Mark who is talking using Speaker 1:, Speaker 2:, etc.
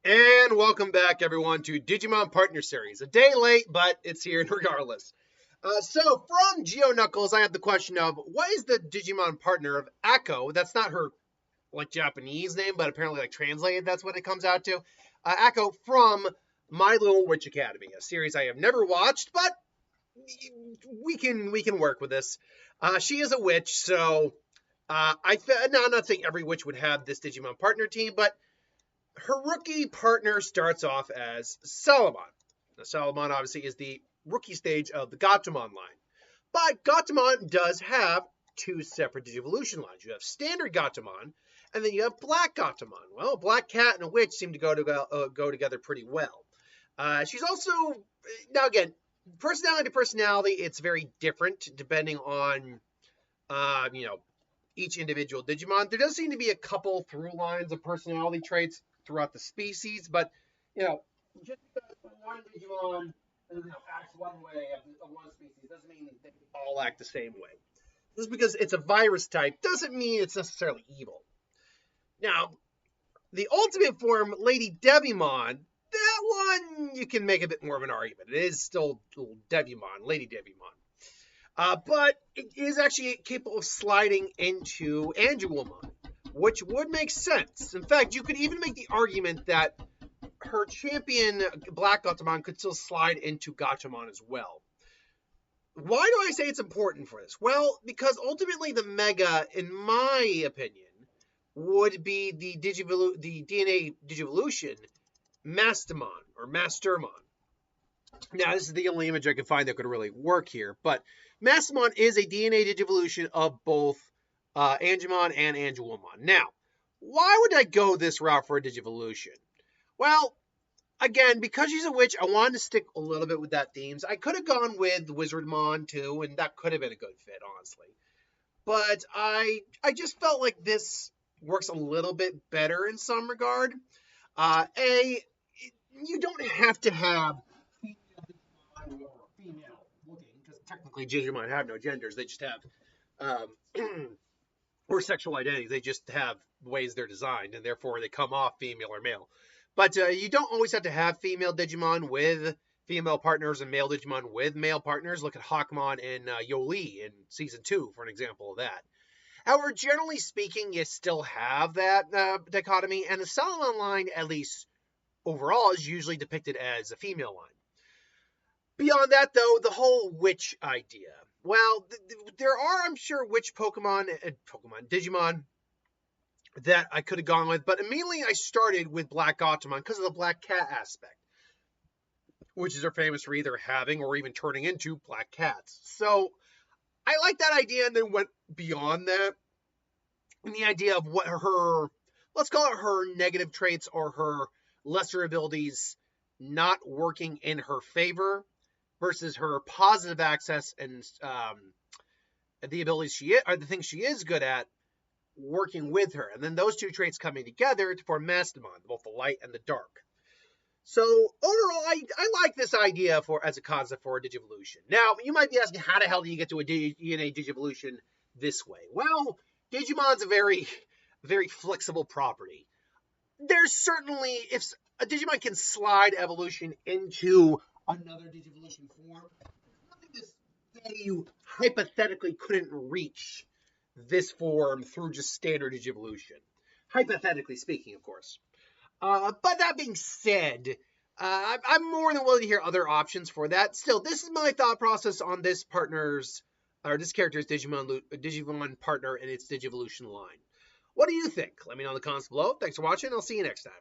Speaker 1: And welcome back, everyone, to Digimon Partner Series. A day late, but it's here regardless. So, from Geo Knuckles, I have the question of, what is the Digimon partner of Akko? That's not her, Japanese name, but apparently, translated, that's what it comes out to. Akko from My Little Witch Academy, a series I have never watched, but we can work with this. She is a witch, so now I'm not saying every witch would have this Digimon partner team, but her rookie partner starts off as Salamon. Now, Salamon obviously is the rookie stage of the Gatomon line. But Gatomon does have two separate Digivolution lines. You have standard Gatomon, and then you have Black Gatomon. Well, a Black Cat and a Witch seem to go together pretty well. She's also, now again, personality to personality, it's very different depending on, each individual Digimon. There does seem to be a couple through lines of personality traits throughout the species, but just because one Digimon acts one way of one species doesn't mean they all act the same way. Just because it's a virus type doesn't mean it's necessarily evil. Now, the ultimate form, Lady Devimon, that one you can make a bit more of an argument. It is still Devimon, Lady Devimon. But it is actually capable of sliding into Angelomon, which would make sense. In fact, you could even make the argument that her champion, Black Gatomon, could still slide into Gatomon as well. Why do I say it's important for this? Well, because ultimately the Mega, in my opinion, would be the DNA Digivolution Mastamon, or Mastermon. Now, this is the only image I can find that could really work here, but Mastamon is a DNA Digivolution of both Angemon and Angelomon. Now, why would I go this route for a Digivolution? Well, again, because she's a witch, I wanted to stick a little bit with that themes. I could have gone with Wizardmon too, and that could have been a good fit, honestly. But I just felt like this works a little bit better in some regard. You don't have to have female looking, because technically Digimon have no genders. They just have or sexual identities. They just have ways they're designed, and therefore they come off female or male. But you don't always have to have female Digimon with female partners and male Digimon with male partners. Look at Hawkmon and Yoli in Season 2 for an example of that. However, generally speaking, you still have that dichotomy, and the Salamon line, at least overall, is usually depicted as a female line. Beyond that, though, the whole witch idea. Well, there are, I'm sure, witch Digimon that I could have gone with, but immediately I started with Black Gatomon because of the Black Cat aspect. Witches are famous for either having or even turning into black cats. So I like that idea and then went beyond that. And the idea of what her, let's call it her negative traits or her lesser abilities not working in her favor versus her positive access and the abilities the things she is good at working with her. And then those two traits coming together to form Mastamon, both the light and the dark. So overall, I like this idea as a concept for a Digivolution. Now, you might be asking, how the hell do you get to a DNA Digivolution this way? Well, Digimon's a very, very flexible property. There's certainly, if a Digimon can slide evolution into another Digivolution form, nothing to say you hypothetically couldn't reach this form through just standard Digivolution. Hypothetically speaking, of course. But that being said, I'm more than willing to hear other options for that. Still, this is my thought process on this character's Digimon partner and its Digivolution line. What do you think? Let me know in the comments below. Thanks for watching. I'll see you next time.